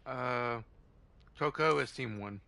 Uh, Coco is team one.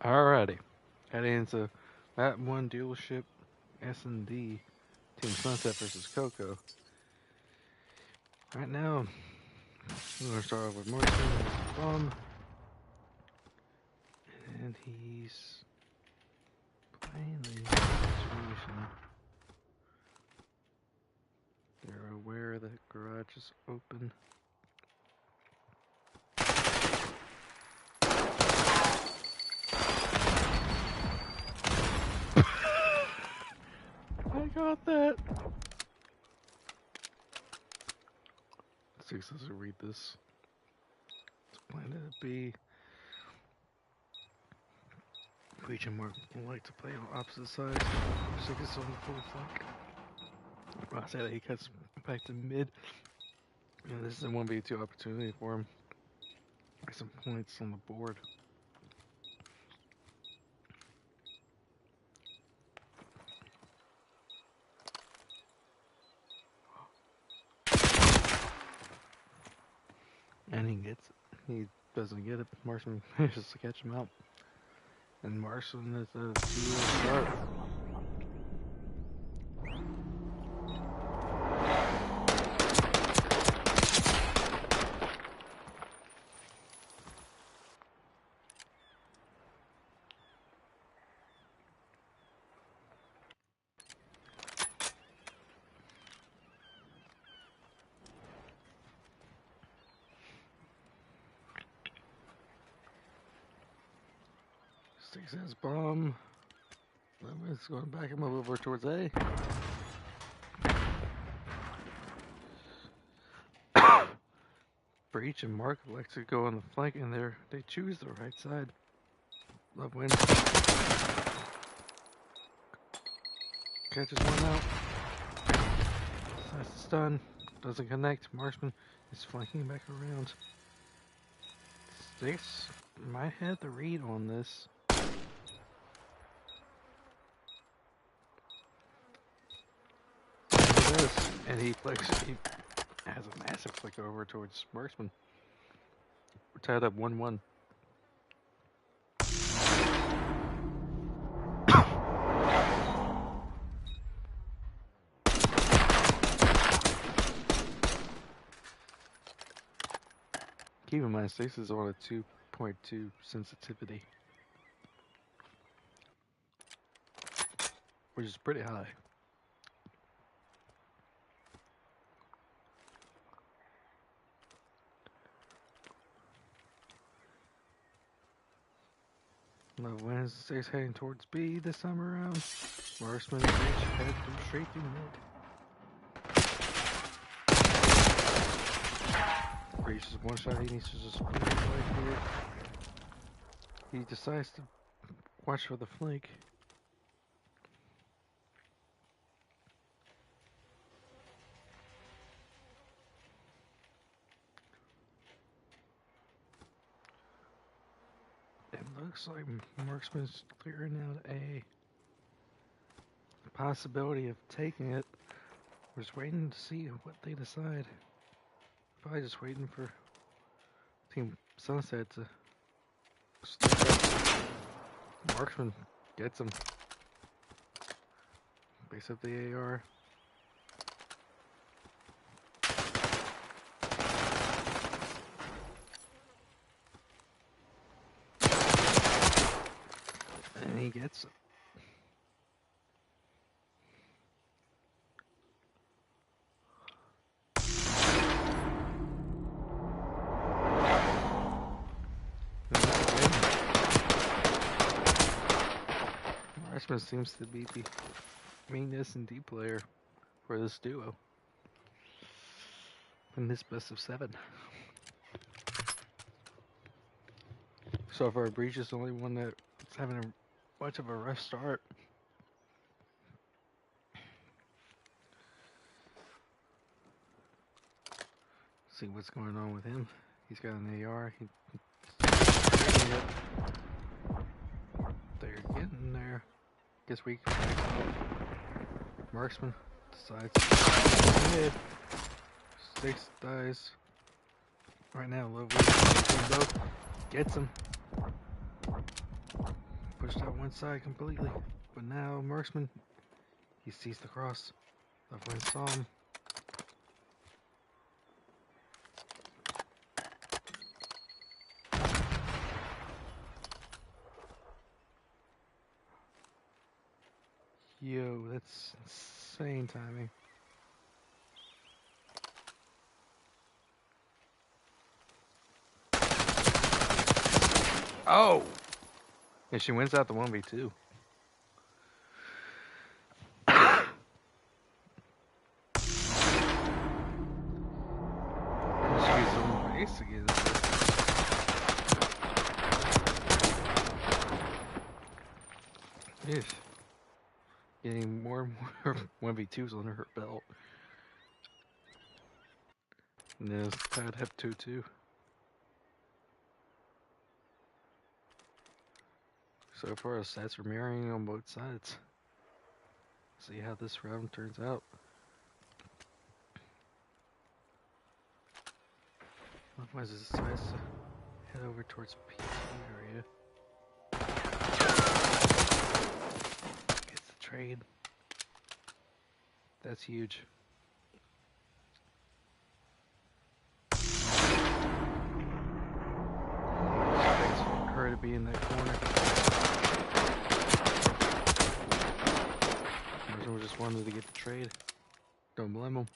Alrighty. Heading into that one dealership S&D Team Sunset versus Coco. Right now, we're going to start off with Martin as a bum. And he's playing the situation. They're aware that garage is open. I got that. Six doesn't read this. It's planted to be. Preach and Mark like to play on opposite sides. Six is on the full flank. I say that he cuts back to mid. And this is a 1v2 opportunity for him. Get some points on the board. And he gets it. He doesn't get it. Marshman manages to catch him out. And Marshman is a dual start. Sticks his bomb. It's going to back him up over towards A. Breach and Mark like to go on the flank, and they choose the right side. Love wins. Catches one out. That's the stun. Doesn't connect. Marksman is flanking back around. Sticks might have the read on this. He does, and he has a massive flick over towards Marksman. We're tied up 1-1. Keep in mind, Sticks is on a 2.2 sensitivity, which is pretty high. Love wins. Sticks heading towards B this time around. Marksman and Breach head straight through mid. Breach is one shot. He needs to just put it right here. He decides to watch for the flank. It looks like Marksman's clearing out a possibility of taking it. We're just waiting to see what they decide. Probably just waiting for Team Sunset to step up. Marksman gets him. Base up the AR. And he gets it. Marksman seems to be the main S&D player for this duo in this best of 7. So far, Breach is the only one that's having much of a rough start. See what's going on with him. He's got an AR. They're getting there. Guess we can back up. Marksman decides to hit. Sticks dies. Right now, Love both gets him. Pushed out one side completely. But now, Marksman, he sees the cross. Love Wind saw him. Yo, that's insane timing. Oh! And she wins out the 1v2. And she gets on base again. Yes. Getting more and more 1v2s under her belt. And there's tied up 2-2. So far, the stats are mirroring on both sides. See how this round turns out. Otherwise, it decides to head over towards PT area. Gets the trade. That's huge. Expects her to be in that corner. We just wanted to get the trade. Don't blame him.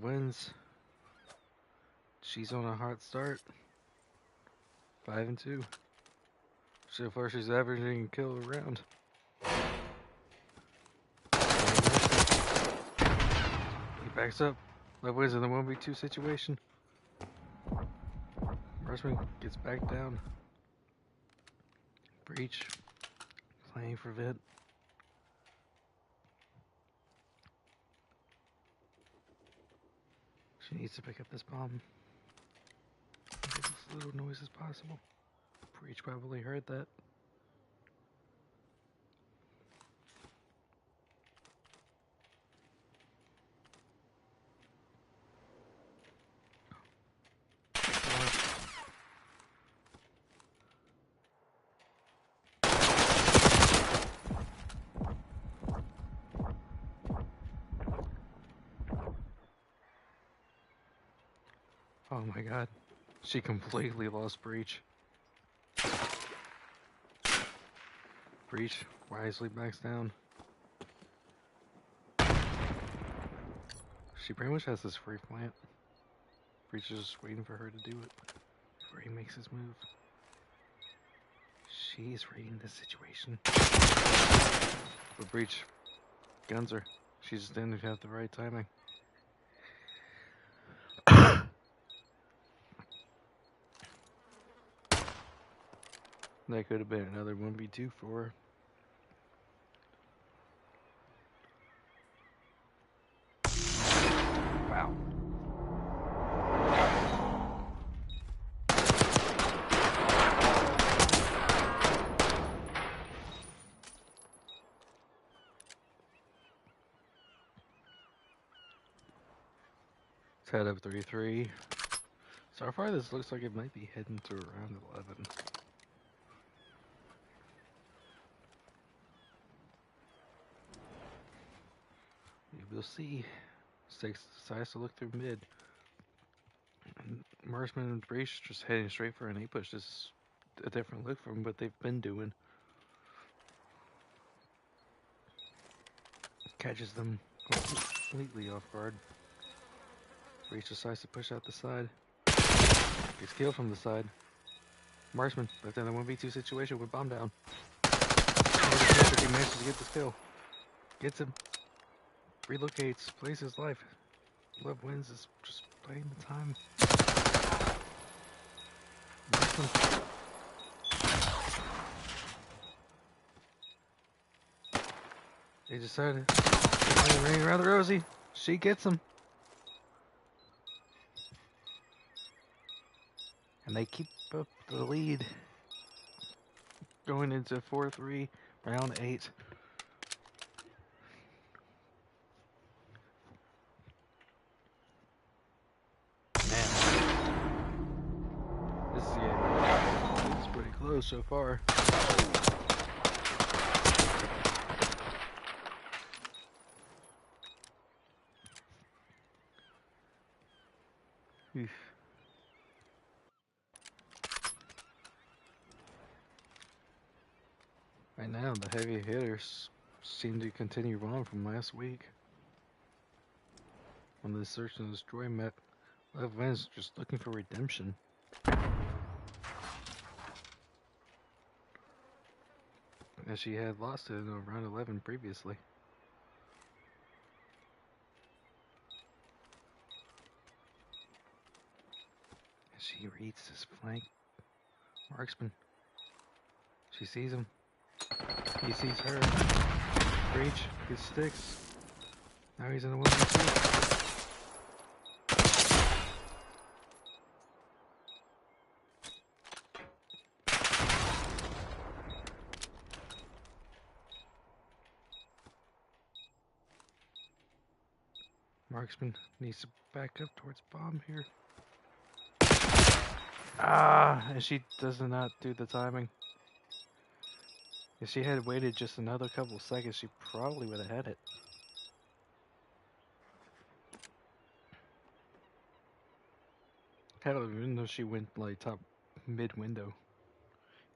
Love wins. She's on a hot start. 5-2. So far, she's averaging a kill a round. He backs up. Love wins in the 1v2 situation. Marksman gets back down. Breach. Playing for Vent. She needs to pick up this bomb. Make as little noise as possible. Breach probably heard that. Oh my god. She completely lost Breach. Breach wisely backs down. She pretty much has this free plant. Breach is just waiting for her to do it before he makes his move. She's reading the situation. But Breach guns her. She just didn't have the right timing. That could have been another 1v2 for her. Wow. Let's head up 3-3. So far this looks like it might be heading to around 11. We'll see. Stakes decides to look through mid. And Marksman and Breach just heading straight for an A-push. This is a different look from what they've been doing. Catches them completely off guard. Breach decides to push out the side. Gets killed from the side. Marksman left in a 1v2 situation with bomb down. He manages to get this kill. Gets him. Relocates, plays his life. Love wins is just playing the time. They decided to ring around the rosy. She gets him. And they keep up the lead. Going into 4-3, round 8. Pretty close so far. Oof. Right now, the heavy hitters seem to continue on from last week. On the Search and Destroy map, Love wins just looking for redemption. As she had lost it in round 11 previously. As she reads this flank. Marksman. She sees him. He sees her. Breach. Gets sticks. Now he's in the 1v2. Marksman needs to back up towards bomb here. And she does not do the timing. If she had waited just another couple seconds, she probably would have had it. Hell, even though she went like top mid window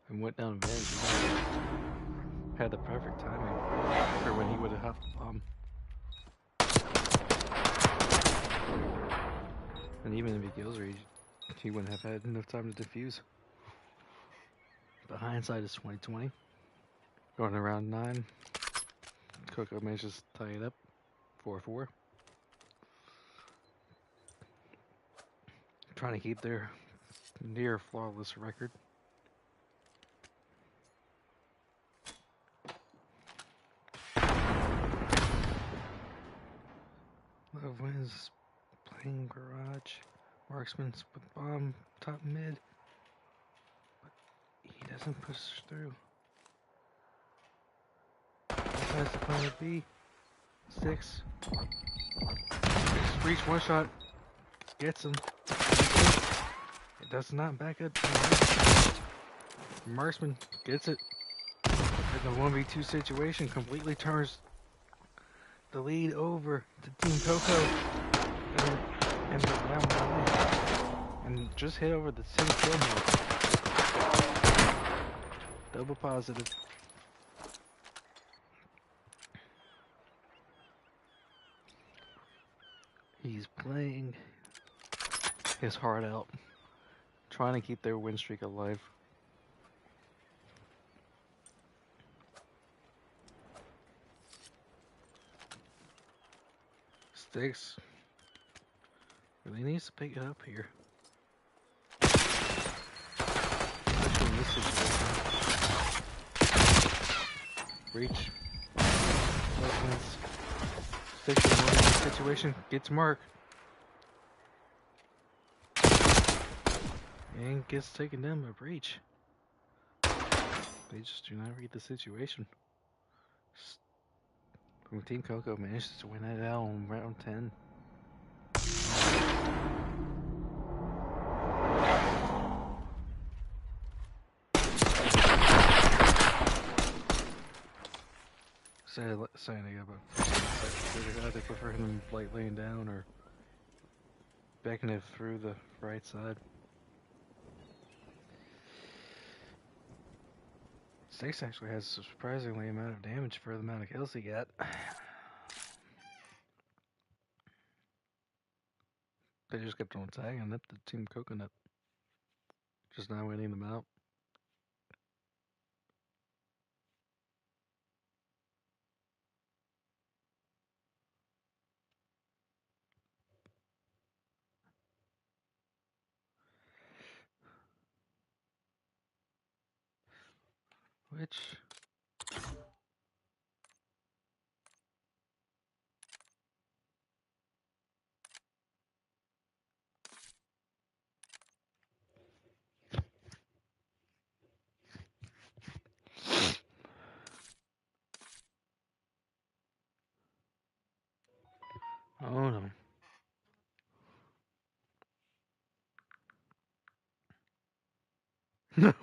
and went down vent, she had the perfect timing for when he would have hopped the bomb. And even if he kills her, he wouldn't have had enough time to defuse. But hindsight is 2020. Going around 9, Coco manages to tie it up 4-4. Trying to keep their near flawless record. Love wins. Playing garage. Marksman's with bomb top mid. But he doesn't push through. Decides to plan a B. 6. Reach one shot. Gets him. It does not back up. Marksman gets it. In the 1v2 situation, completely turns the lead over to Team Coco. And just hit over the 10 kill mark. Double positive. He's playing his heart out, trying to keep their win streak alive. Styx really needs to pick it up here. Especially in this situation. Breach. Styx in one situation gets Mark. And gets taken down by Breach. They just do not read the situation. Team Coco manages to win it out on round 10. Saying about either prefer him light laying down or backing it through the right side. Styx actually has a surprisingly amount of damage for the amount of kills he got. They just kept on tagging up the Team Coconut. Just not winning them out. Which... Oh no. No.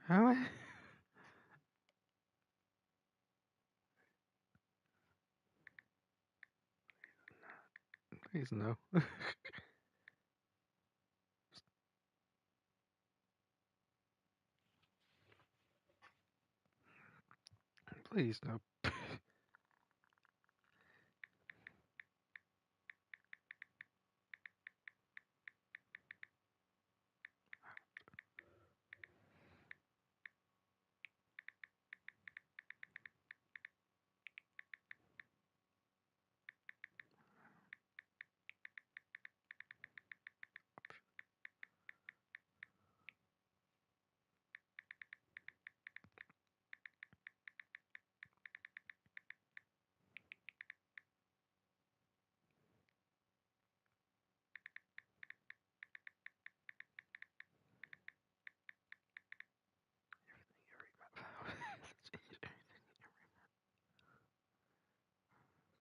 How? Please no. Please no.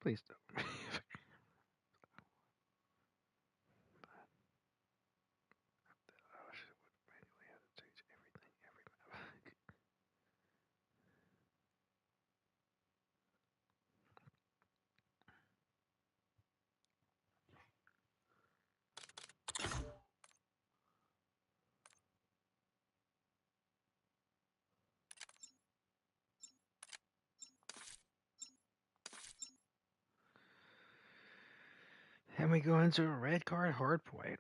Please don't. we go into a red card hardpoint.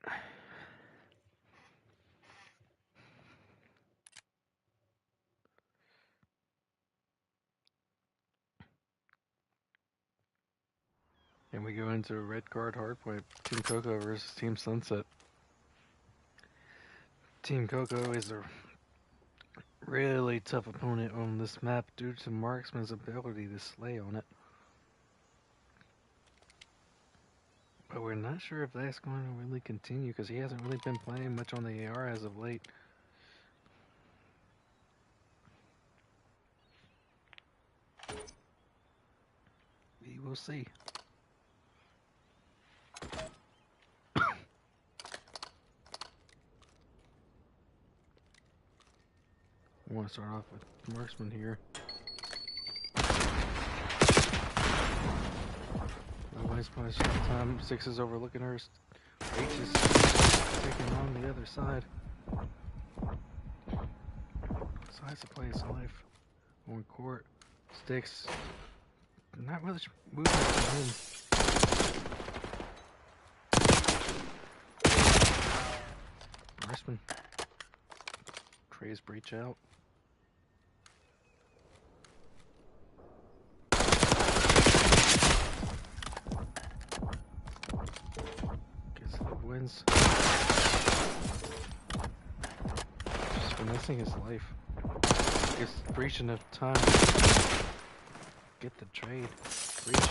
And we go into a red card hardpoint. Team Coco versus Team Sunset. Team Coco is a really tough opponent on this map due to Marksman's ability to slay on it. But we're not sure if that's going to really continue because he hasn't really been playing much on the AR as of late. We will see. I want to start off with Marksman here. Nice punch that time. Six is overlooking her. H is taking on the other side. Size to play his life. On court. Sticks. Not really moving from him. Marksman. Trey's breach out. Wins. Just finessing his life. Gets breach enough time to get the trade. Breach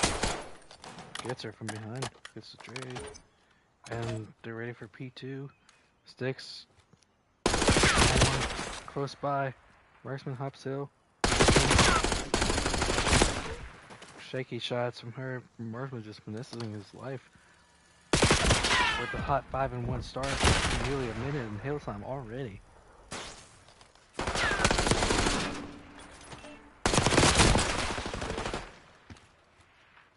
gets her from behind. Gets the trade. And they're ready for P2. Sticks. Close by. Marksman hops hill. Shaky shots from her. Marksman just finessing his life. With the hot 5-1 start, nearly a minute in hill time already.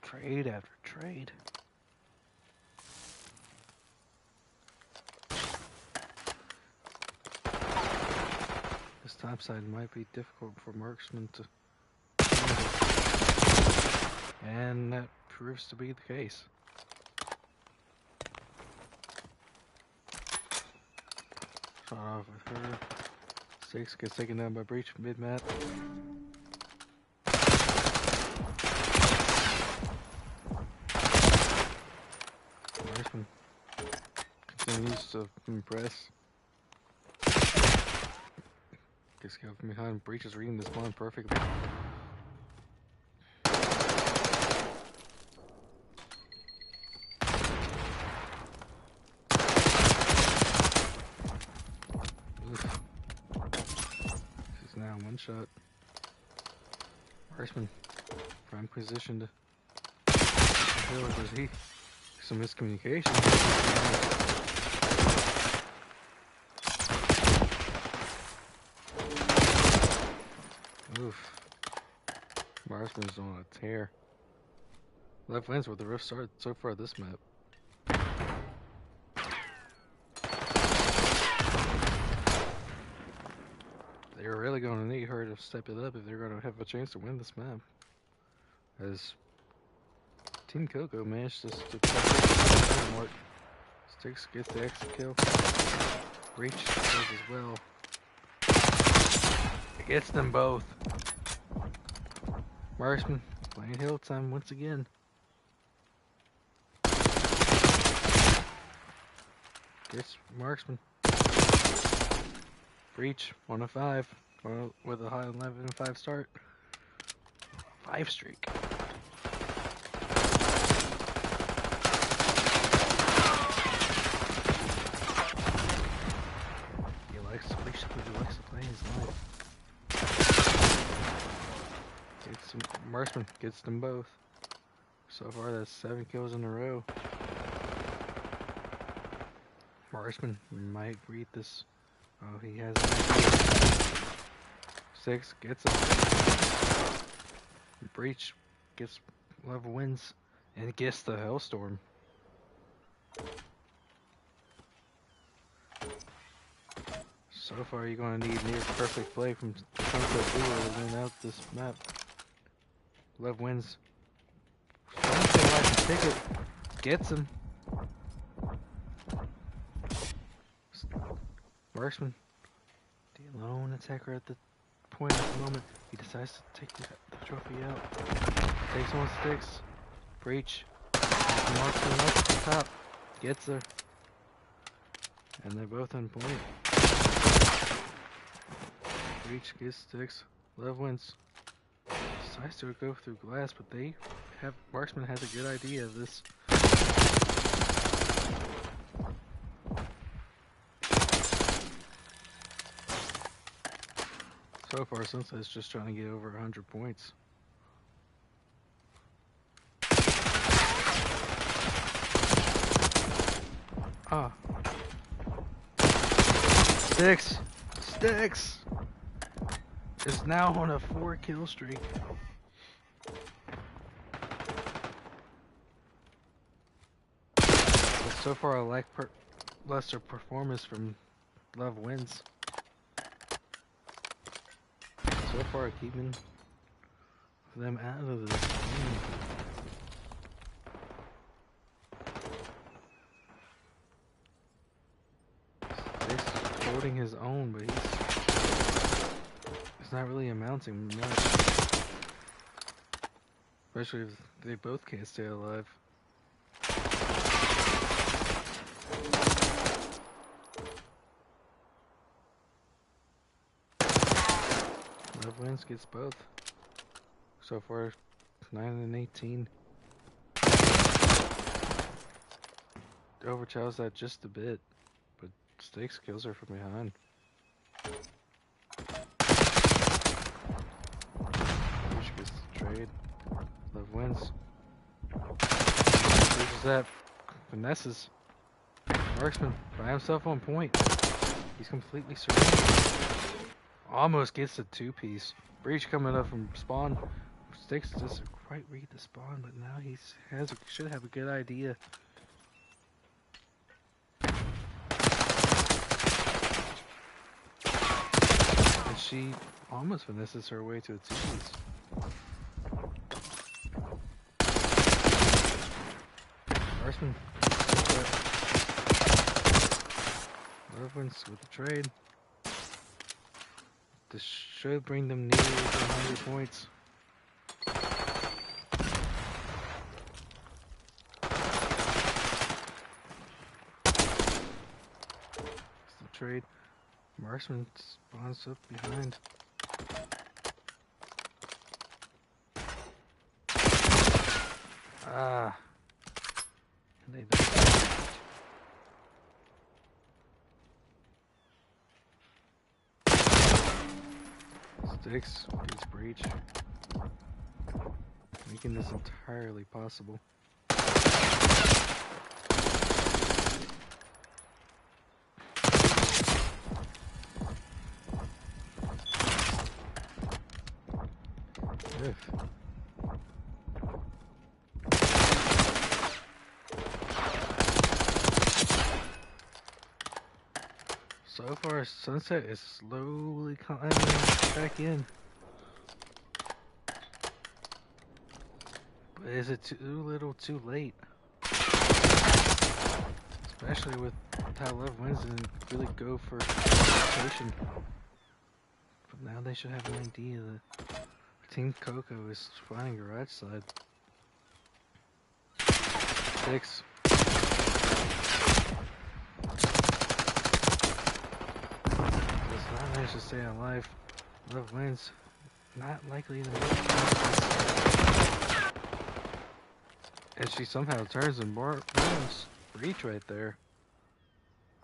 Trade after trade. This topside might be difficult for Marksman to handle. And that proves to be the case. Start off with her. Six gets taken down by breach mid-map. Marksman continues to impress. Gets killed from behind. Breach is reading this spawn perfectly. One shot. Marksman prime position to kill. Does he? Some miscommunication. Oof. Marksman's on a tear. Left wins with the rift start so far this map. They're really going to need her to step it up if they're going to have a chance to win this map. As Team Coco managed to mark. Sticks gets the exit kill. Breach does as well. It gets them both. Marksman playing hill time once again. Gets Marksman. Breach 1 of 5 with a high 11-5 start. 5 streak. He likes to play his life. Gets some, Marksman gets them both. So far that's 7 kills in a row. Marksman might read this. Oh, he has 6 gets him. Breach gets level wins and gets the Hellstorm. So far, you're going to need near perfect play from Sunset Duo to win out this map. Lev wins. Ticket gets him. Marksman, the lone attacker at the point at the moment. He decides to take the trophy out. Takes on sticks. Breach. Marksman up at the top. Gets her. And they're both on point. Breach gets sticks. Love wins. Decides to go through glass, but Marksman has a good idea of this. So far, Sunset's just trying to get over 100 points. Ah. Sticks is now on a 4-kill streak. But so far, I like lesser performance from Love Wins. So far, keeping them out of this game. He's holding his own, but he's not really amounting much. Especially if they both can't stay alive. Love Wins gets both. So far, 9 and 18. Overchows that just a bit, but Stakes kills her from behind. Which gets the trade. Love Wins. Loses that. Finesses. Marksman by himself on point. He's completely surrounded. Almost gets the 2-piece. Breach coming up from spawn. Sticks doesn't quite read the spawn, but now he should have a good idea. And she almost finesses her way to a 2-piece. Marksman. Love Wins with the trade. This should bring them nearly 100 points. It's the trade. Marksman spawns up behind. Ah. They don't. Sticks gets Breach, making this entirely possible. If. So far, Sunset is slowly climbing back in. But is it too little too late? Especially with how Love Wins and really go for rotation. But now they should have an idea that Team Coco is flying garage side. 6. Does not manage to stay alive. Love Wins. Not likely to make it. And she somehow turns and wins. Breach right there.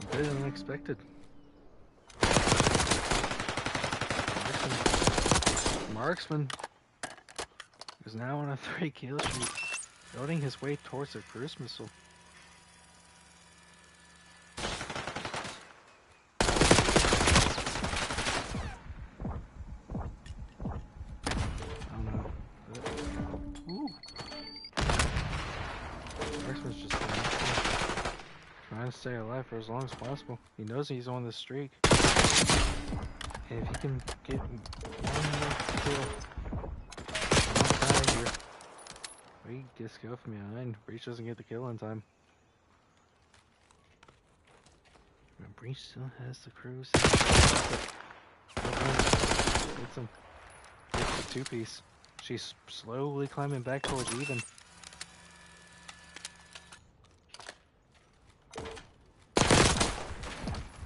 A bit unexpected. Marksman is now on a 3-kill streak, building his way towards a cruise missile. I don't know. Ooh. Marksman's just trying to stay alive for as long as possible. He knows he's on the streak. And if he can get one more kill, he here. He gets killed from behind. Breach doesn't get the kill in time. And Breach still has the cruise. Gets him. Gets the two-piece. She's slowly climbing back towards even.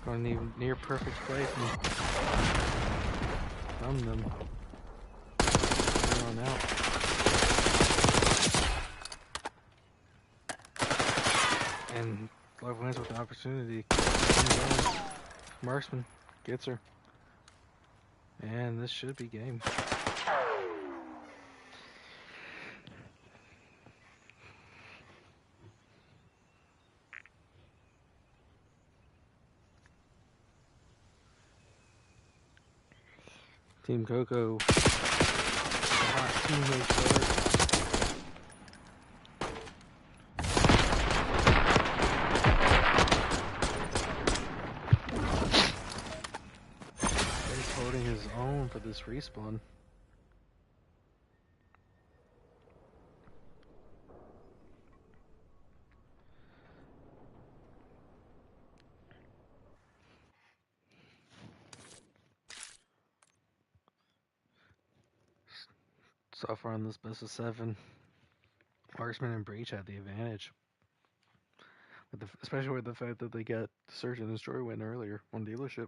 Going even near perfect play from them. On out. And Love wins with the opportunity. Marksman gets her. And this should be game. Team Coco. Hot teammate start. He's holding his own for this respawn. So far in this best of 7, Marksman and Breach had the advantage. Especially with the fact that they got Search and Destroy win earlier on Dealership.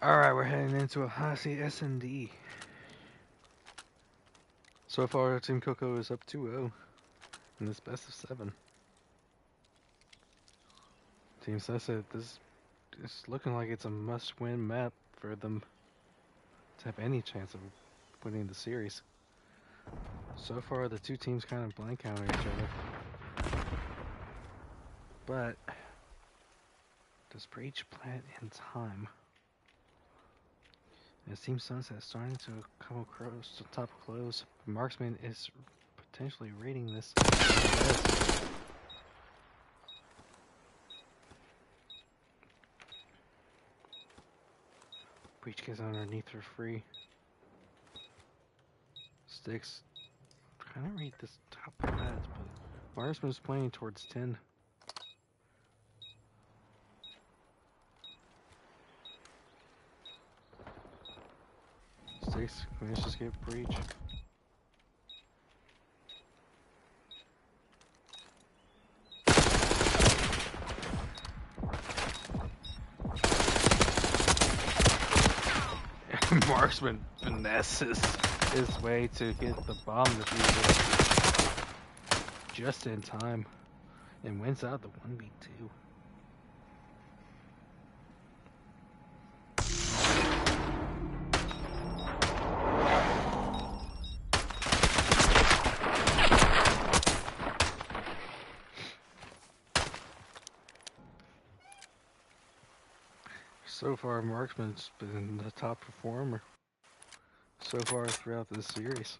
Alright, we're heading into a Hasi S&D. So far, Team Coco is up 2-0 in this best of 7. Team Sunset, this is looking like it's a must-win map for them to have any chance of winning the series. So far, the two teams kind of blank counter each other. But does Breach plant in time? As Team Sunset is starting to come close to top close. Marksman is potentially raiding this. Breach gets underneath for free. Sticks trying to read this top plat, but Marksman's playing towards 10. Sticks manages to escape Breach. Marksman finesses his way to get the bomb defused just in time. and wins out the 1v2. So far, Marksman's been the top performer so far throughout this series.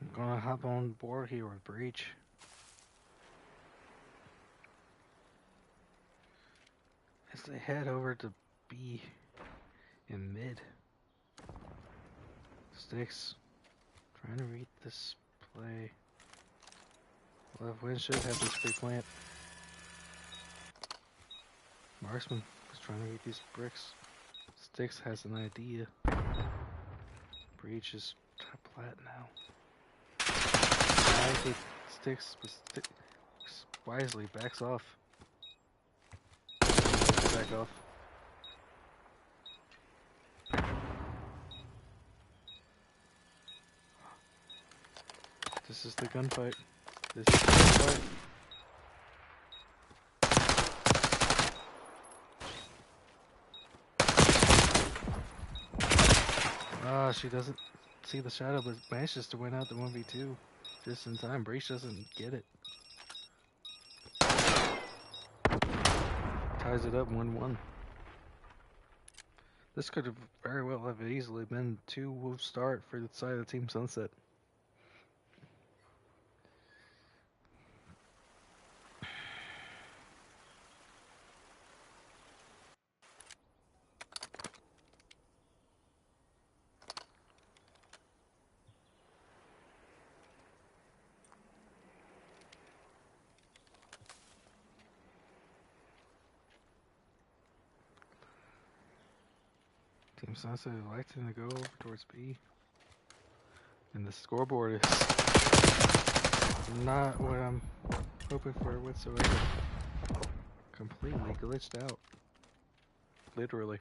I'm gonna hop on board here with Breach. As they head over to B in mid. Sticks trying to read this play. Left Wind should have this free plant. Marksman is trying to read these bricks. Sticks has an idea. Breach is top plat now. Wisely Sticks, but Sticks wisely backs off. Back off. This is the gunfight. This is the gunfight. Ah, she doesn't see the shadow, but manages to win out the 1v2 just in time. Breach doesn't get it. Ties it up 1-1. This could have very well have easily been 2 start for the side of Team Sunset. Team Sunset electing to go over towards B. And the scoreboard is not what I'm hoping for whatsoever. Completely glitched out. Literally.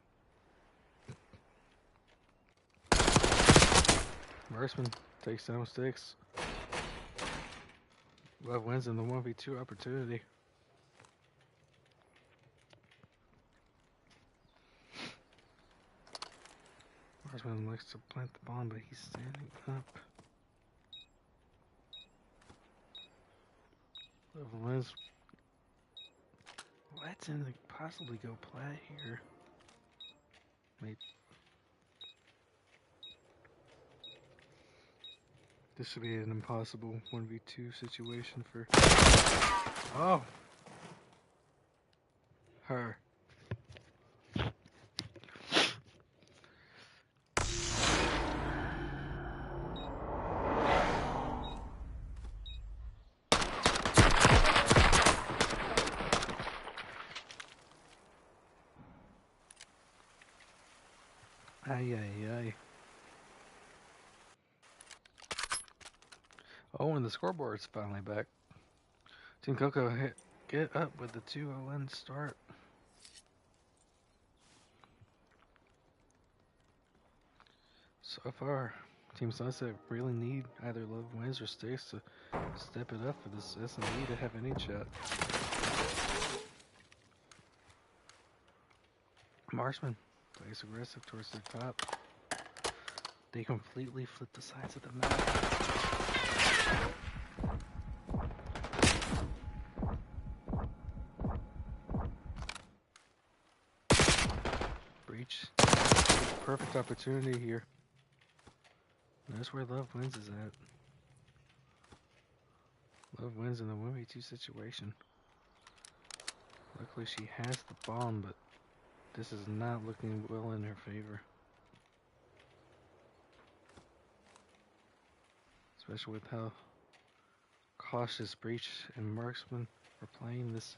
Marksman takes down Sticks. Love wins in the 1v2 opportunity. Marksman likes to plant the bomb, but he's standing up. Love wins. Let's him possibly go plat here. Maybe. This should be an impossible 1v2 situation for... Oh! Her. Ay, ay, ay. Oh, and the scoreboard's finally back. Team Coco get up with the 2-0 start. So far, Team Sunset really need either Love Wins or Sticks to step it up for this SME to have any shot. Marksman plays aggressive towards their top. They completely flip the sides of the map. Breach. Perfect opportunity here. That's where Love Wins is at. Love wins in the 1v2 situation. Luckily she has the bomb, but this is not looking well in her favor. Especially with how cautious Breach and Marksman are playing this.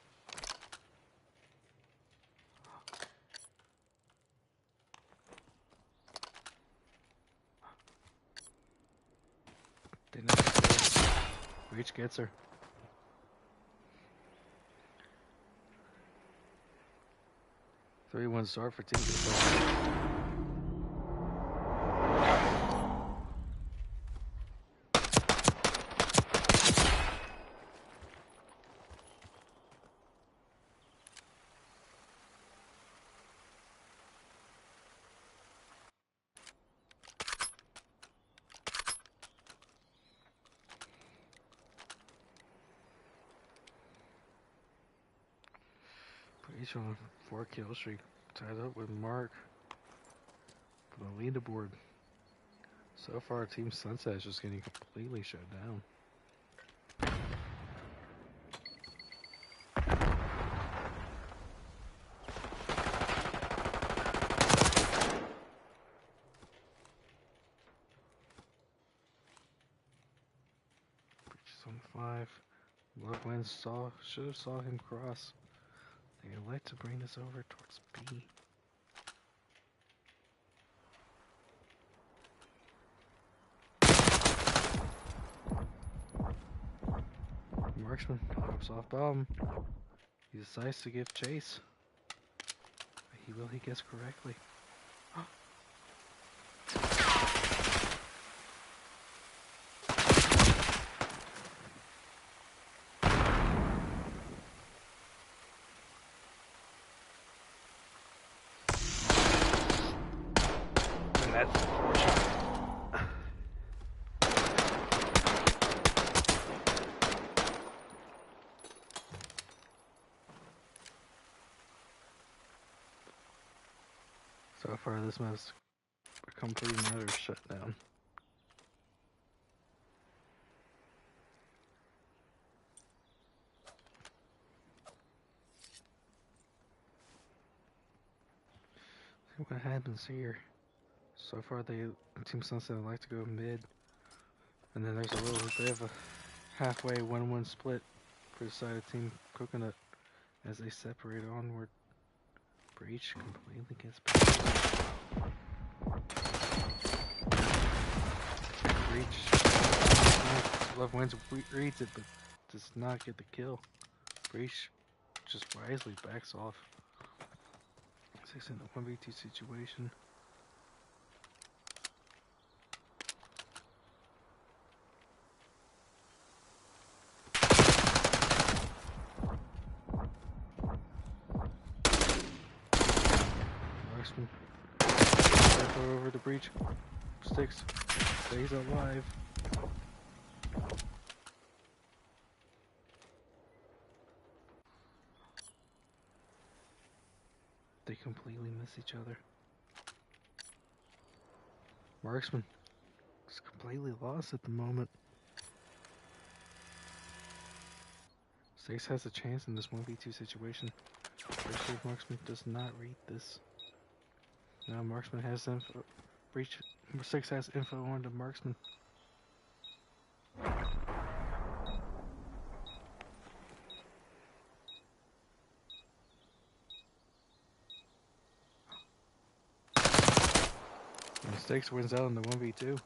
Breach gets her. Three 1 start for Team Coco. Breach on a 4-kill streak, tied up with Mark for the leaderboard. So far, Team Sunset is just getting completely shut down. Breach is on 5. Lovewind should have saw him cross. They'd like to bring this over towards B. Marksman hops off bomb. He decides to give chase. He guess correctly. And that's unfortunate. So far, this map's a complete and utter shutdown. See what happens here. So far, Team Sunset would like to go mid, and then there's a little bit of a halfway 1-1 split for the side of Team Coconut as they separate onward. Breach completely gets back. Breach. Lovewind reads it, but does not get the kill. Breach just wisely backs off. 6 in the 1v2 situation. Marksman. Over the breach. Sticks. Stays alive. They completely miss each other. Marksman is completely lost at the moment. Six has a chance in this 1v2 situation. Especially if Marksman does not read this. Now Marksman has info. Breach 6 has info on the Marksman. Stakes wins out in the 1v2.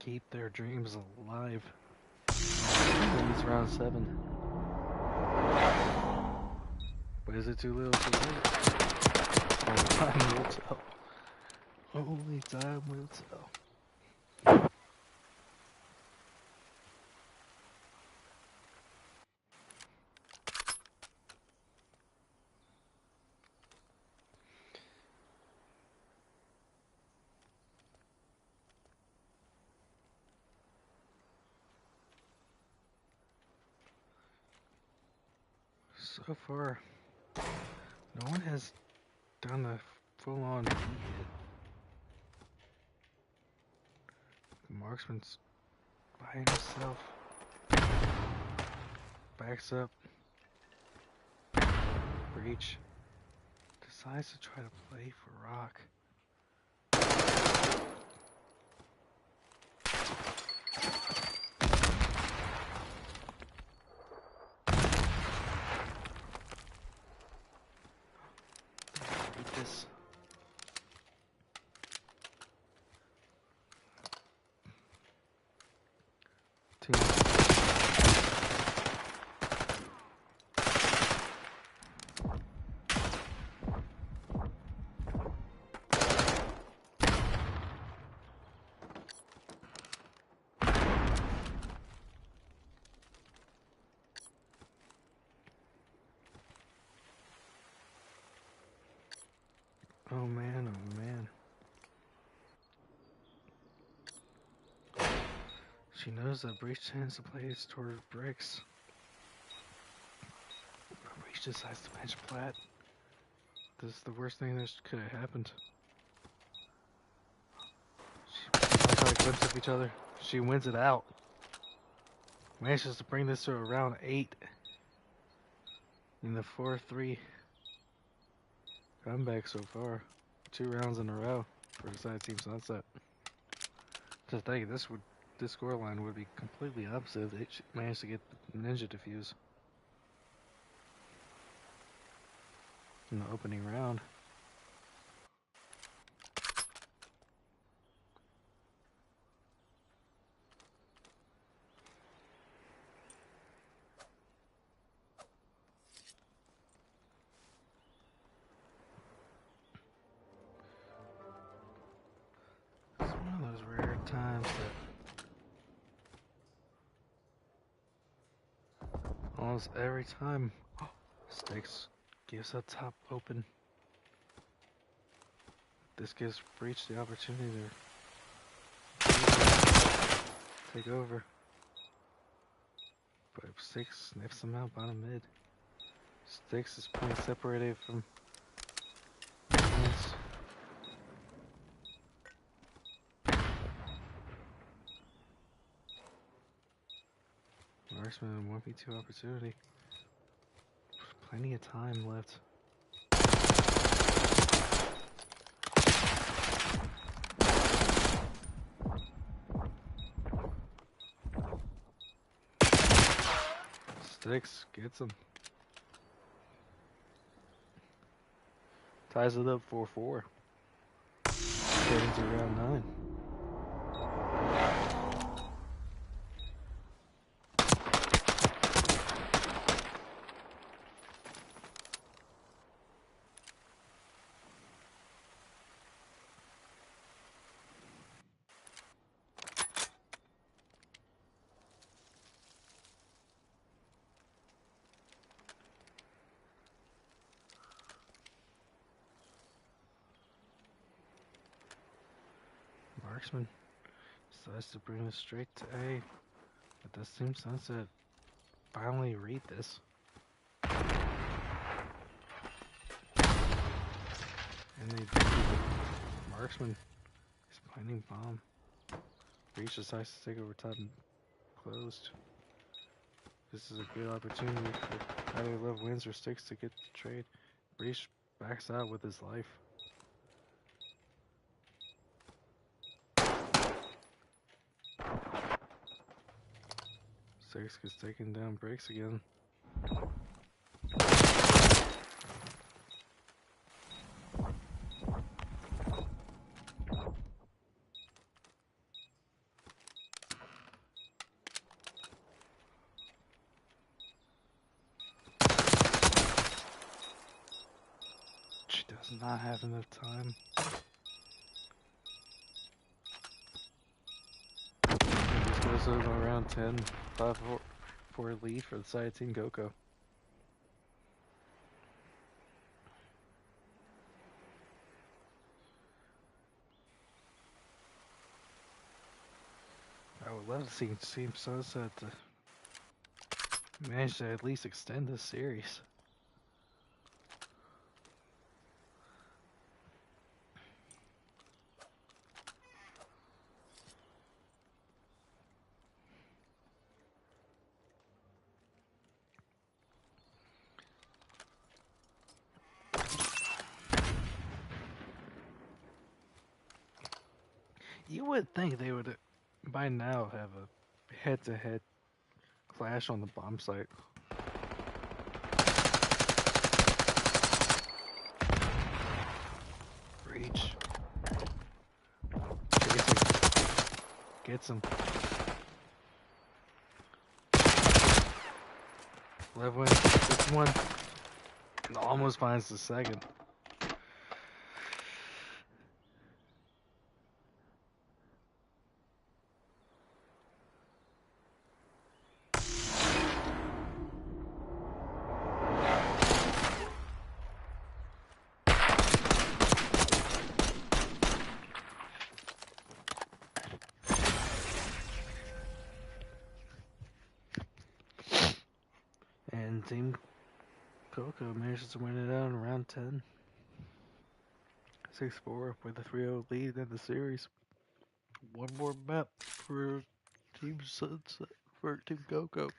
Keep their dreams alive. It's round 7. But is it too little too late? Only time will tell. Only time will tell. So far, no one has done a full-on hit. Marksman's by himself. Backs up. Breach. Decides to try to play for Rock. Beat this. Team. Oh man, oh man. She knows that Breach tends to play toward bricks. Breach decides to bench Platt. This is the worst thing that could have happened. She try to glimpse of each other. She wins it out. Manages to bring this to around 8 in the 4-3 comeback so far. 2 rounds in a row for the side Team Sunset. To think this scoreline would be completely opposite if they managed to get the Ninja defuse in the opening round. It's one of those rare times that almost every time Stakes gives up top open. This gives Breach the opportunity to take over. But Stakes sniffs him out bottom mid. Stakes is point separated from defense. Marksman 1v2 opportunity. Plenty of time left. Stakes gets him. Ties it up 4-4. Heading to round 9. Marksman decides to bring this straight to A, but this Team Sunset finally read this. And they do. Marksman is planting bomb. Breach decides to take over top and closed. This is a good opportunity for either Love wins or Stakes to get the trade. Breach backs out with his life. Stakes gets taken down, breaks again. She does not have enough time. And this goes over around 10, 5-4 lead for the side Team Goko. I would love to see Team Sunset to manage to at least extend this series. You would think they would, by now, have a head-to-head clash on the bomb site. Breach. Gets him. Levwin gets one. And almost finds the second. And Team Coco manages to win it out in round 10. 6-4 with a 3-0 lead in the series. One more map for Team Sunset, for Team Coco.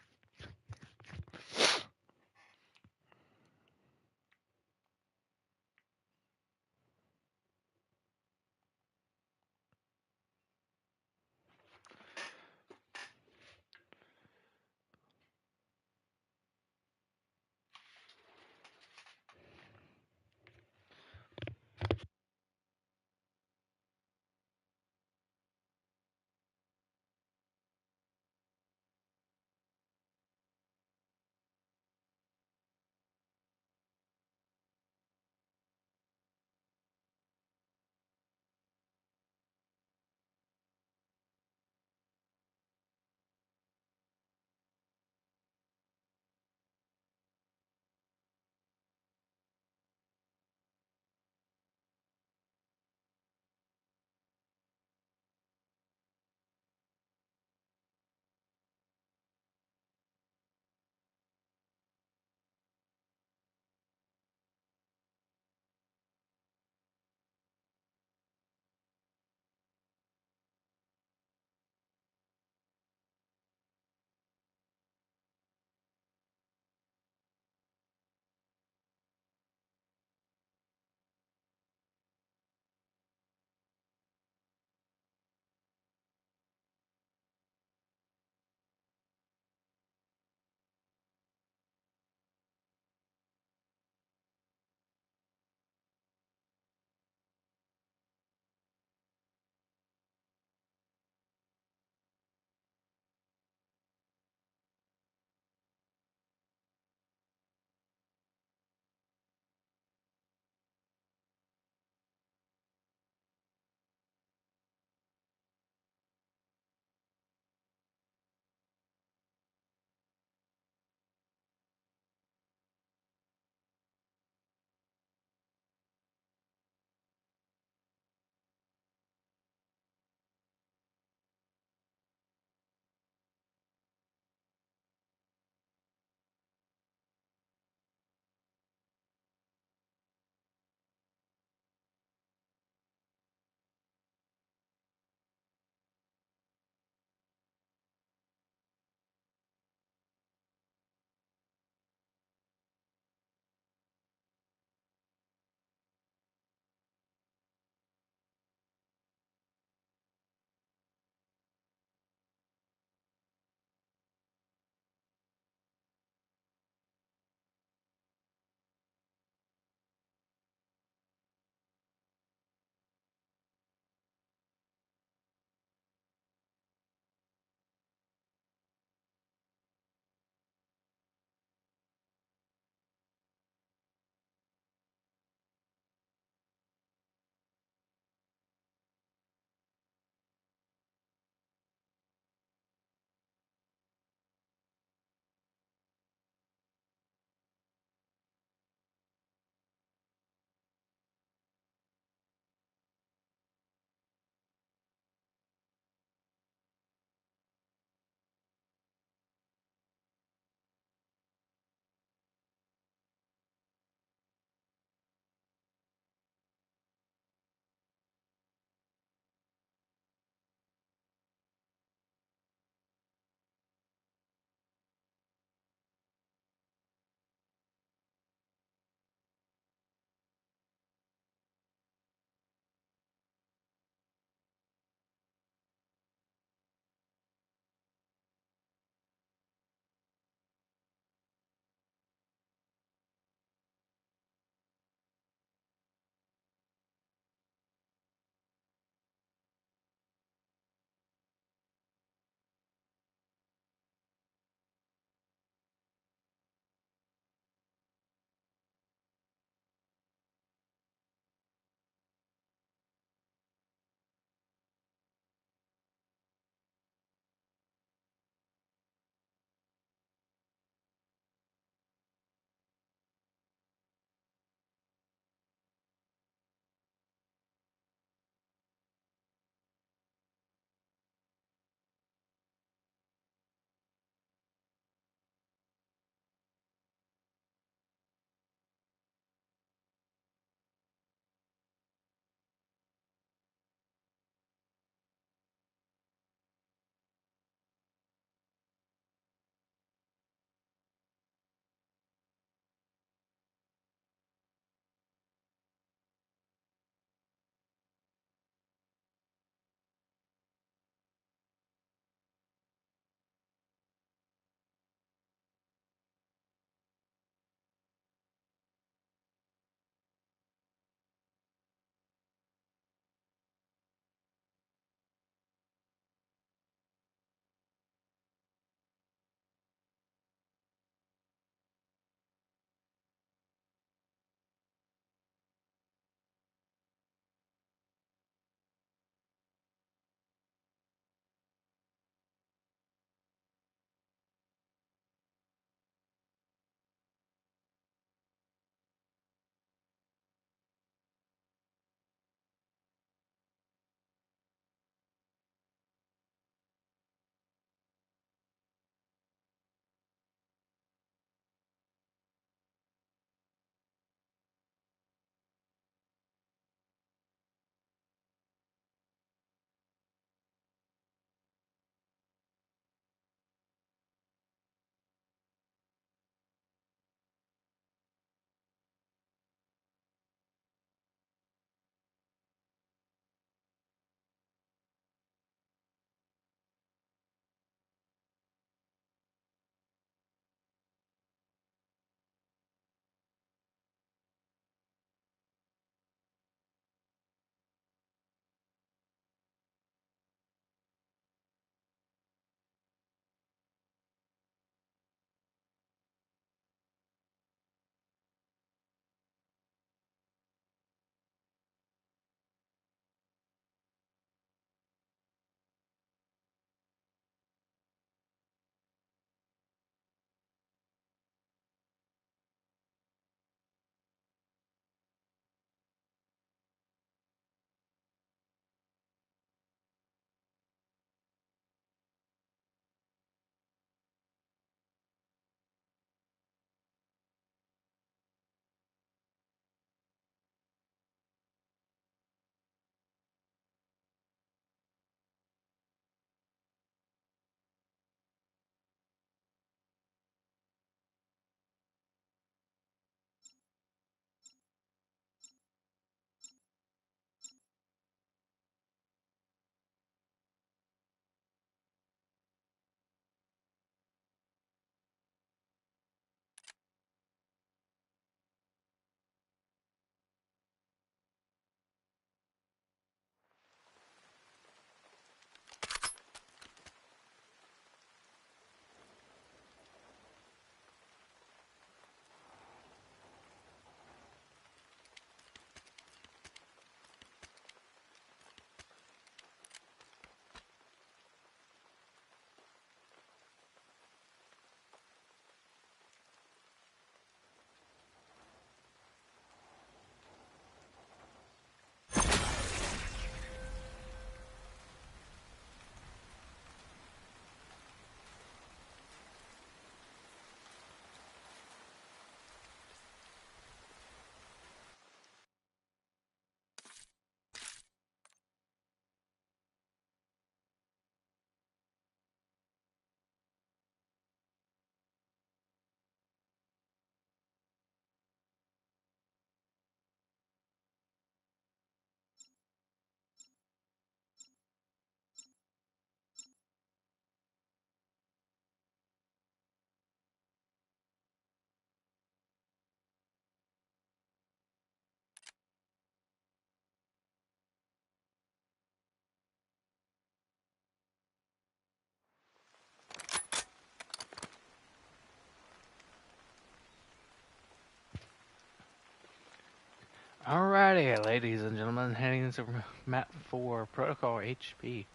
Alrighty, ladies and gentlemen, heading into map 4, Protocol HP.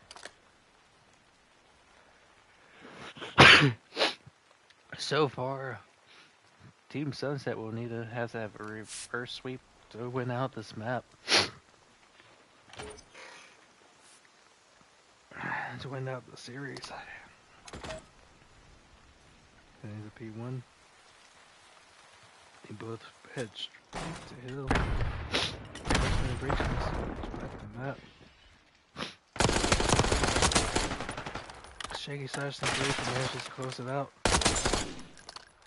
So far, Team Sunset will need to have a reverse sweep to win out this map. To win out the series. Heading to P1. They both head straight to hill. Back to map. Shaky slash celebration manages to close it out.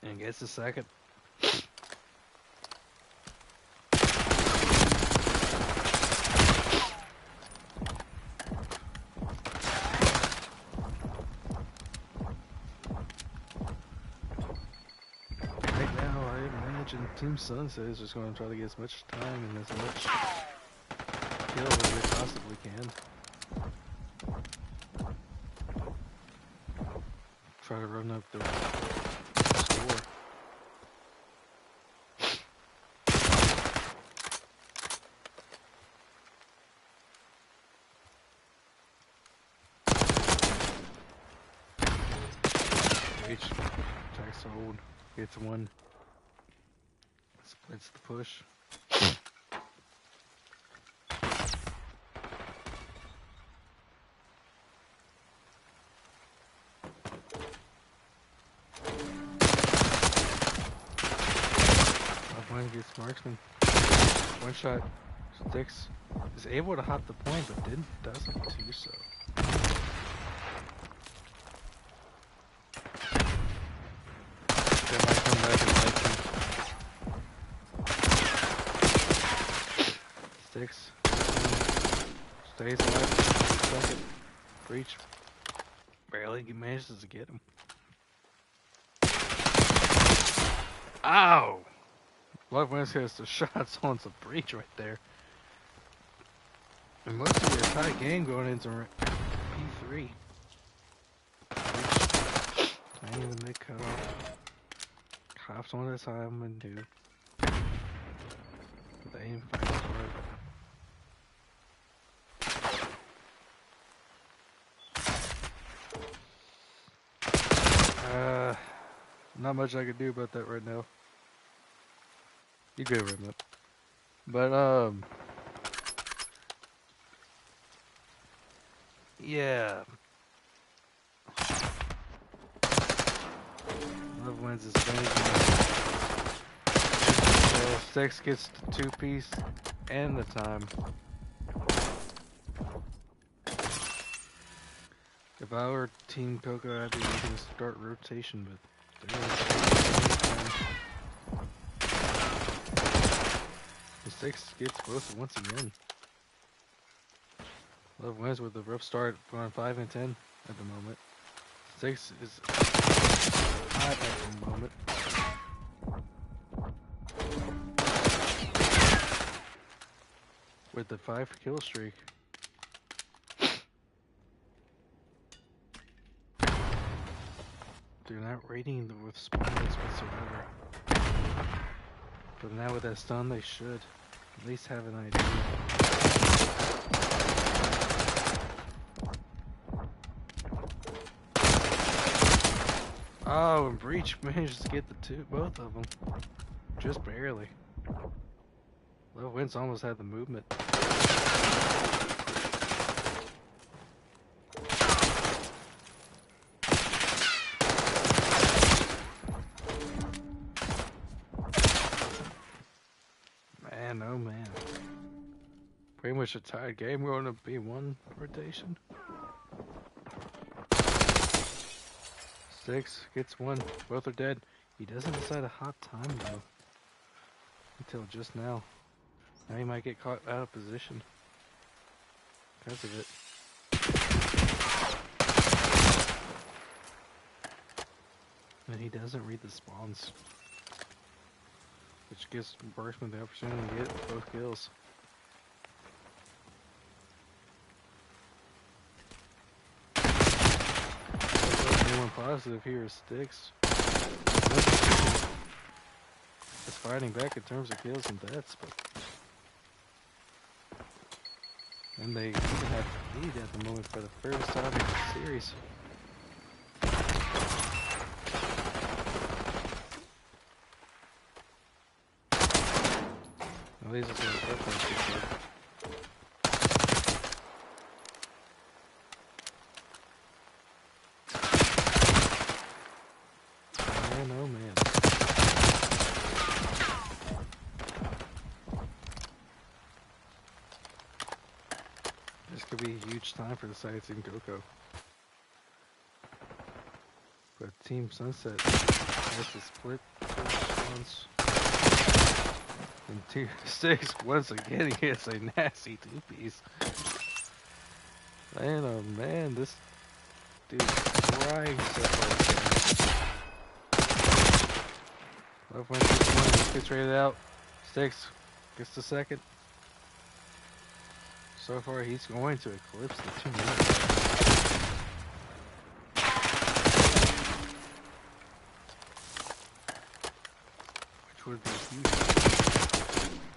And gets the second. Right now, I imagine Team Sunset is just going to try to get as much time and as much kill as they possibly can. Try to run up the score. H tries to hold, gets one, splits the push. One gets marksman. One shot sticks. Is able to hop the point, but doesn't do so. They might come back and fight him. Sticks. Stays alive. Second. Breach. Barely manages to get him. Ow! Love Wins has the shots on the breach right there. And looks to be a tight game going into P3. Tiny the mid cutoff. Cops one at a time and two. The aim fights hard. Not much I can do about that right now. You good, Remnant. But, yeah. Love Wins his finishing. So, Six gets the 2-piece and the time. If I were Team Coco, I'd be looking to start rotation, but they're going to Six gets both once again. Love Wins with a rough start, going 5 and 10 at the moment. Six is hot at the moment. With the 5 kill streak. They're not raiding with spawns whatsoever. But now with that stun, they should at least have an idea. Oh, and Breach manages to get both of them. Just barely. Love Wins almost had the movement. Man, oh man. Pretty much a tied game going to be one rotation. Six gets one. Both are dead. He doesn't decide a hot time though. Until just now. Now he might get caught out of position. Because of it. And he doesn't read the spawns. Which gives Berkman the opportunity to get both kills. Anyone positive here is Sticks. It's fighting back in terms of kills and deaths, but And they even have the lead at the moment for the first time in the series. At least it's going to work on Man, oh man. This could be a huge time for the side Team Coco. But Team Sunset has to split once. And 2-6 once again he gets a nasty two-piece. Man, oh man, this dude's crying so far. Love wins this one, this gets rated out. Sticks gets the second. So far he's going to eclipse the 2 minutes. Which would be huge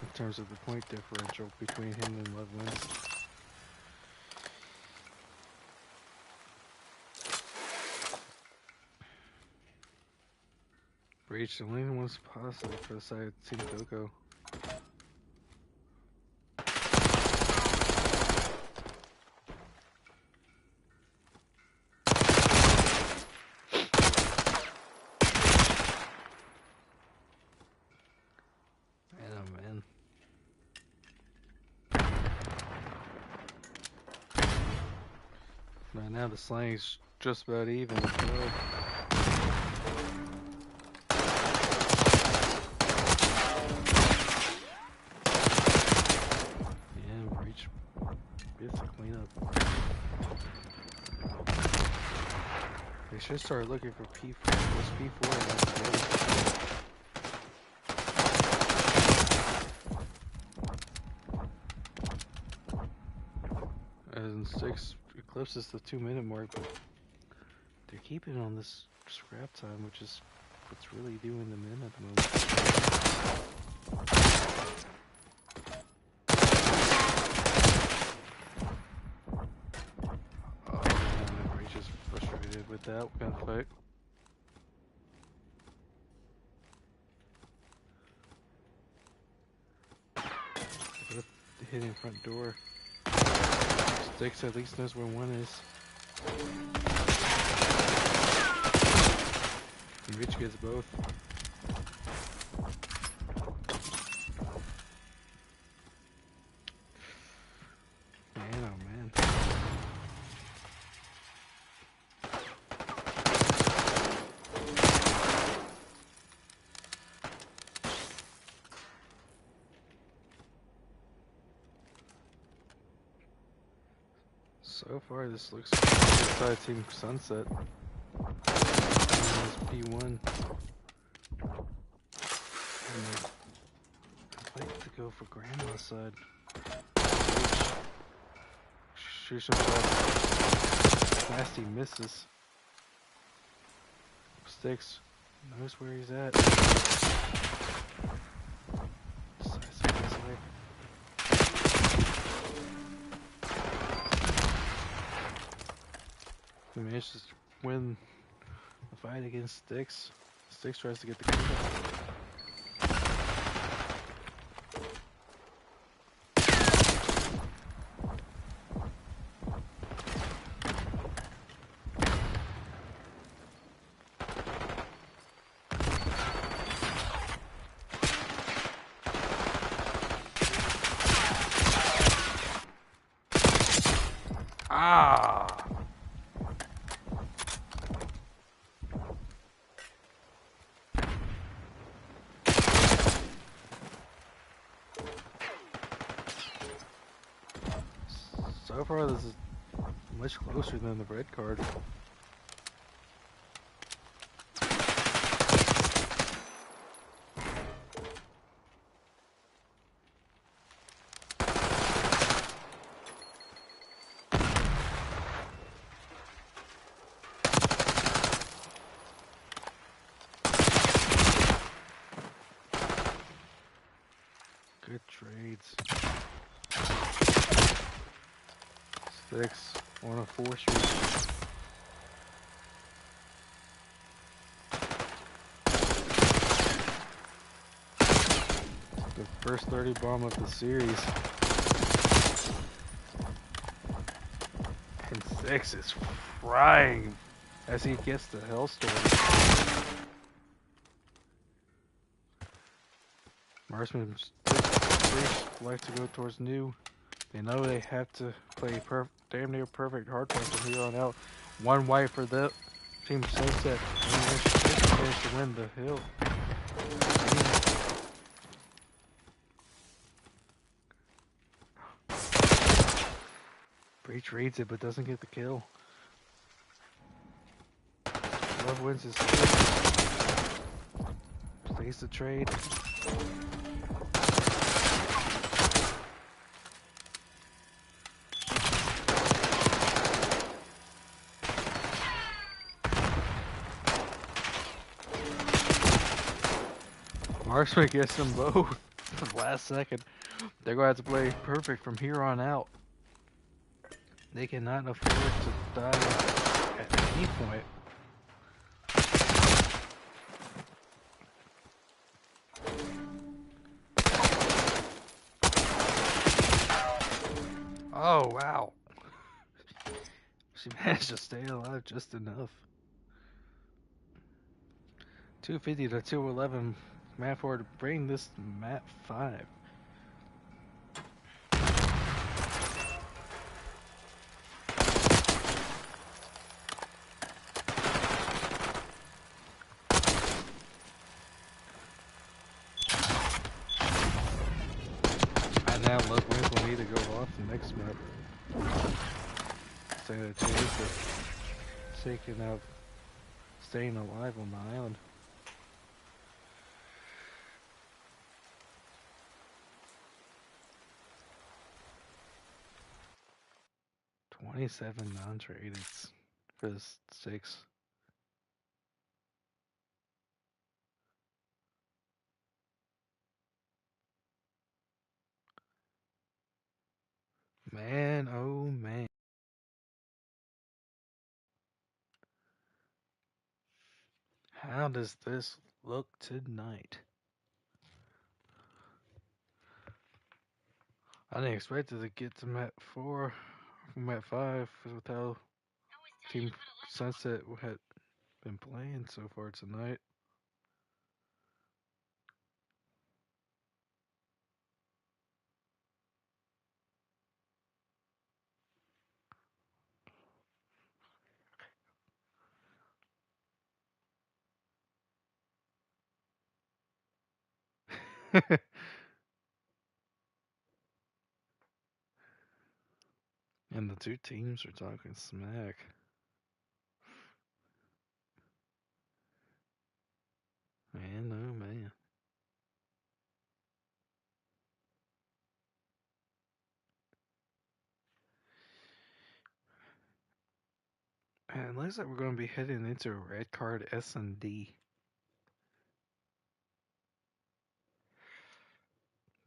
in terms of the point differential between him and Love Wins. Breach, the only one's positive for the side of Team Coco. Right now the slang's just about even as well. Yeah, Breach gets a cleanup. They should start looking for P4. What's P4 and that's good. And 6 eclipses the 2 minute mark, but they're keeping on this scrap time, which is what's really doing them in at the moment. Oh man, Breach is frustrated with that gunfight. Both hitting front door. Sticks at least knows where one is. And Rich gets both. Man, oh man. So far, this looks good side Team Sunset. P1. I'd like to go for Grandma's side. Shoots himself. Nasty misses. Sticks. Knows where he's at. Decisive this way. He managed to win the fight against Sticks. Sticks tries to get the kill. Ah! So far, this is much closer than the red card. Good trades. 6 on a 4 street. The first 30 bomb of the series. And 6 is frying as he gets the Hellstorm. Marksman's like to go towards new. They know they have to play damn near perfect hardpoint from here on out. One white for the Team Sunset. And there's a chance to win the hill. Breach reads it but doesn't get the kill. Love wins his kill. Plays the trade. Marksman gets them both. Last second. They're going to have to play perfect from here on out. They cannot afford to die at any point. Oh, wow. She managed to stay alive just enough. 250 to 211. Map 4 to bring this to map 5. And now Love Wins will need to go off the next map. Staying a chance of taking out, staying alive on the island. $27 non-traded for the 6. Man, oh man. How does this look tonight? I didn't expect it to get to map 4 from map 5 with how Team Sunset had been playing so far tonight. And the two teams are talking smack. Man, oh man. And it looks like we're going to be heading into a red card S&D.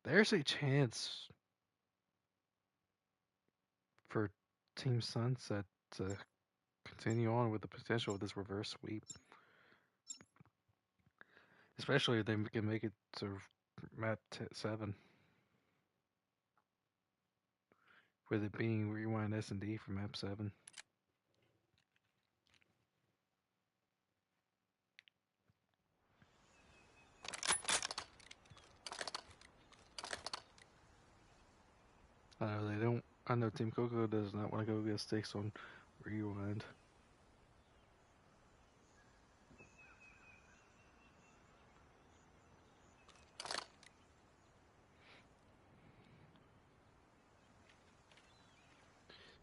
There's a chance for Team Sunset to continue on with the potential of this reverse sweep. Especially if they can make it to map 7. With it being Rewind S&D from map 7. They don't. I know Team Coco does not want to go get sticks on Rewind.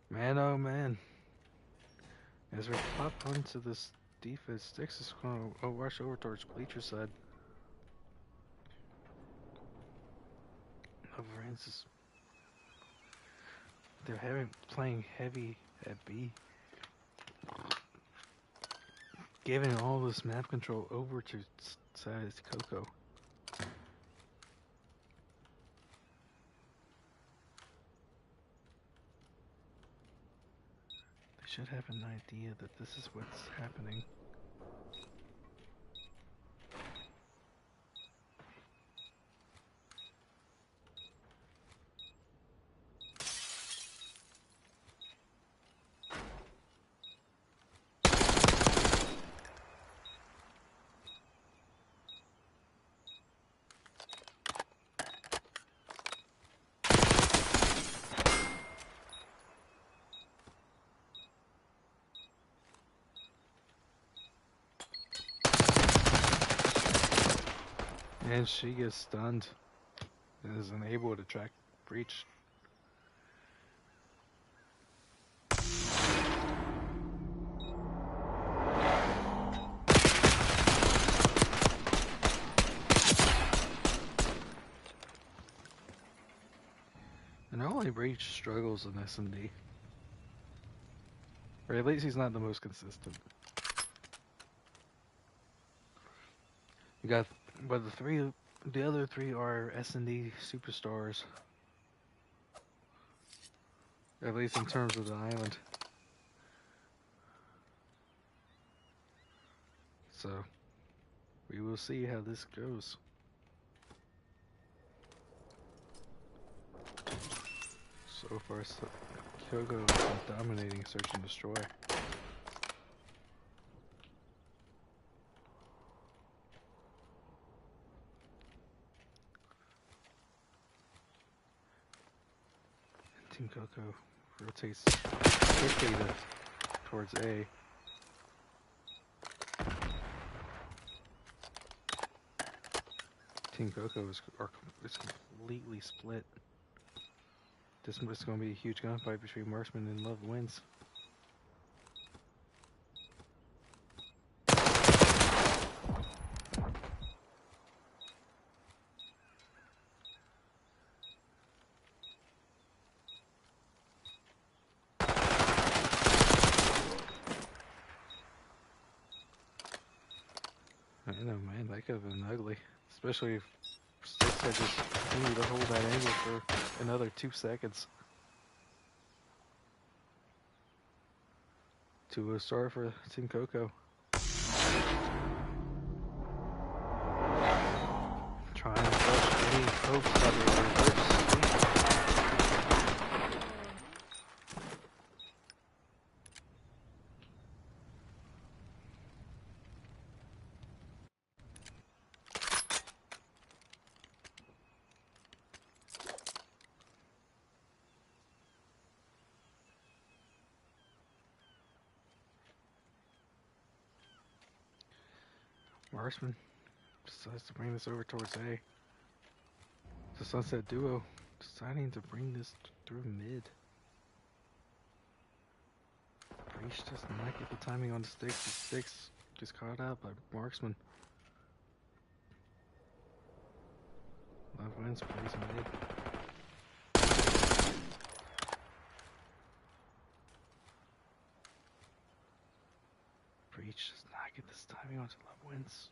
Man, oh man. As we pop onto this defense, Sticks is going to rush over towards Bleacher side. Overhands is. They're playing heavy at B. Giving all this map control over to Size Coco. have an idea that this is what's happening. And she gets stunned and is unable to track breach. And only Breach struggles in S&D. Or at least he's not the most consistent. You got, but the other three are S&D superstars. At least in terms of the island. So, we will see how this goes. So far, Kyoko has been dominating Search and Destroy. Team Coco rotates quickly towards A. Team Coco is completely split. This is going to be a huge gunfight between Marksman and Love Wins. I know, man, that could have been ugly. Especially if Sticks had just continued to hold that angle for another 2 seconds. 2-0 start for Team Coco. Trying to crush any hopes of a reverse sweep. Marksman decides to bring this over towards A. The Sunset Duo deciding to bring this through mid. Breach does not get the timing on the Sticks. The Sticks gets caught out by Marksman. Love Wins plays mid. Breach does not get this timing onto Love Wins.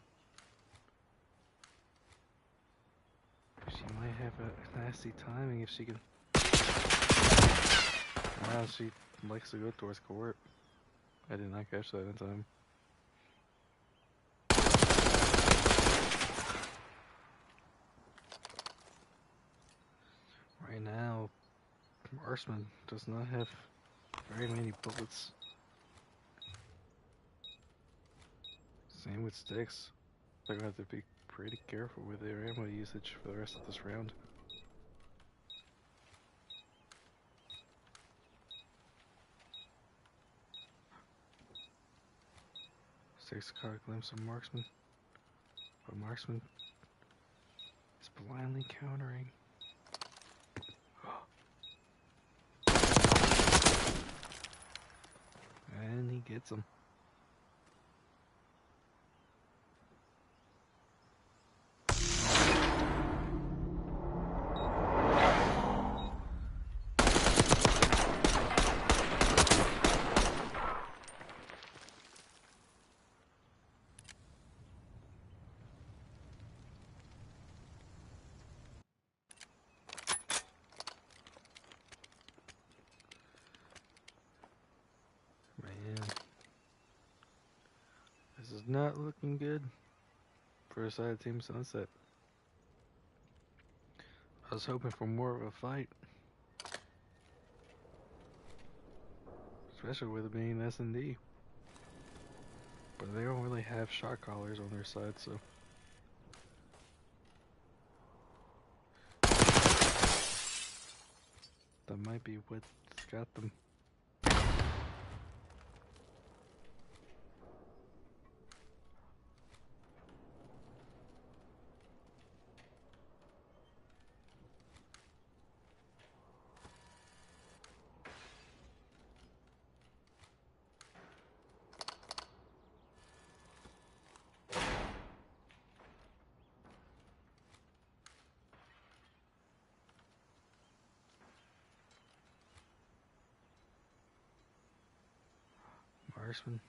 She might have a nasty timing if she can. Wow, she likes to go towards court. I did not catch that in time. Right now, Marksman does not have very many bullets. Same with Sticks. They're going to have to be pretty careful with their ammo usage for the rest of this round. Sticks caught a glimpse of Marksman, but Marksman is blindly countering. And he gets him. This is not looking good for a side team Sunset. I was hoping for more of a fight. Especially with it being S&D. But they don't really have shot callers on their side, so... that might be what's got them. Marksman.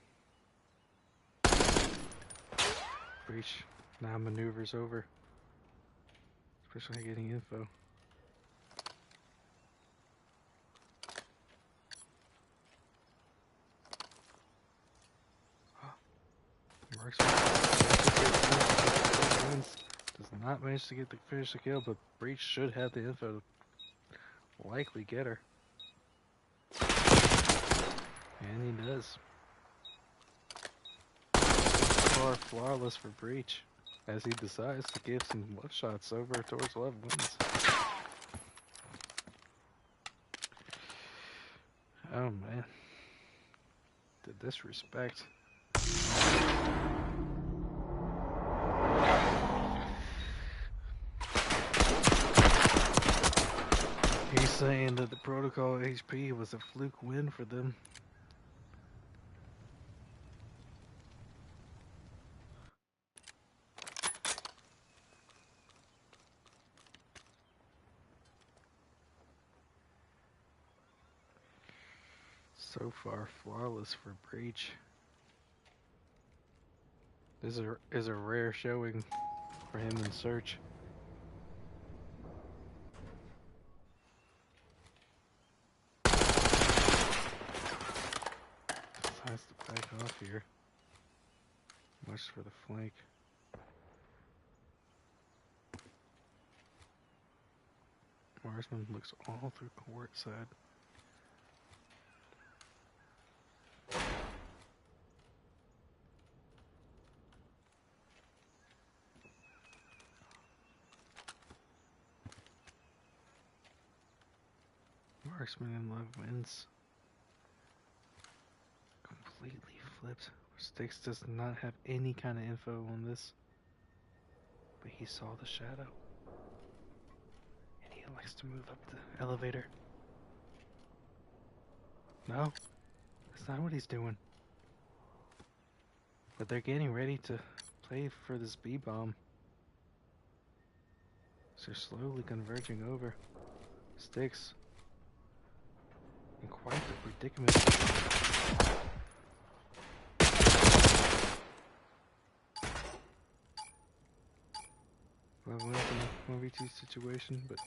Breach. Now maneuvers over. Especially getting info. Marksman does not manage to finish the kill, but Breach should have the info to likely get her. And he does. Far flawless for Breach, as he decides to give some love shots over towards Love Wins. Oh man. The disrespect. He's saying that the protocol HP was a fluke win for them. So far, flawless for Breach. This is a rare showing for him in Search. Has to back off here. Much for the flank. Marksman looks all through court side. Marksman in Love Wins. Completely flipped. Styx does not have any kind of info on this. But he saw the shadow. And he likes to move up the elevator. No, that's not what he's doing. But they're getting ready to play for this B-bomb. So they're slowly converging over. Styx in quite the predicament. Well, in a 1v2 situation, but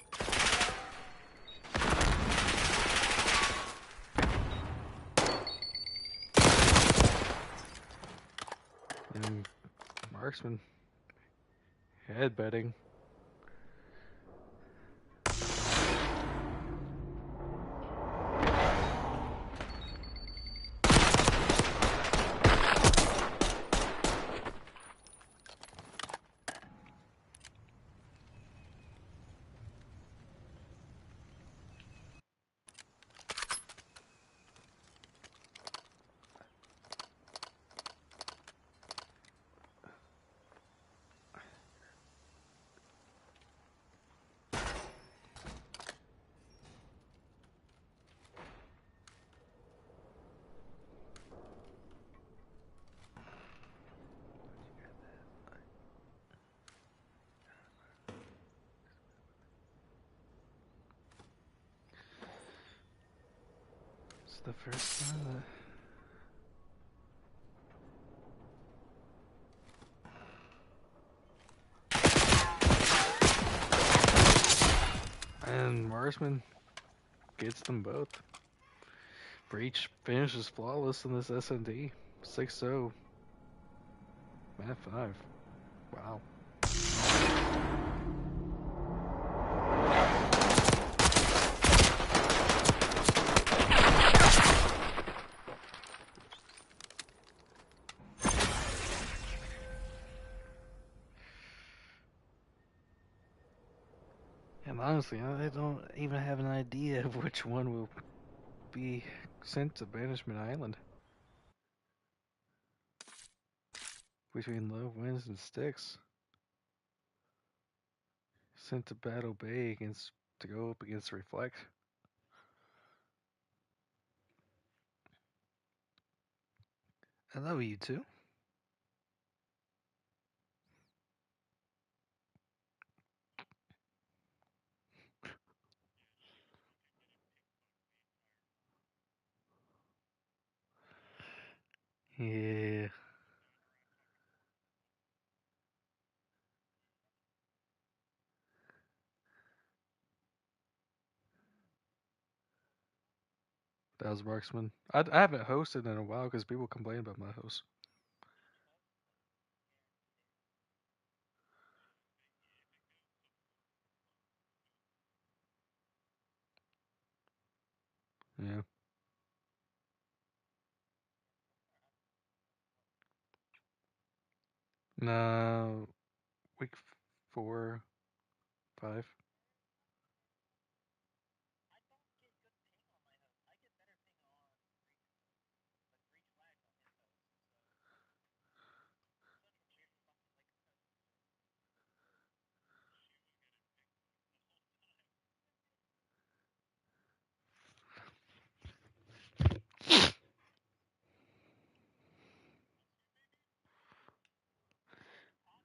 and Marksman headbutting. It's the first time that... And Marksman gets them both. Breach finishes flawless in this S&D. 6-0. Matt 5. Wow. And honestly, I don't even have an idea of which one will be sent to Banishment Island. Between Love, Winds, and Sticks. Sent to Battle Bay against to go up against Reflect. I love you too. Yeah. That was Marksman. I haven't hosted in a while because people complain about my host. Yeah. No, week 4, 5.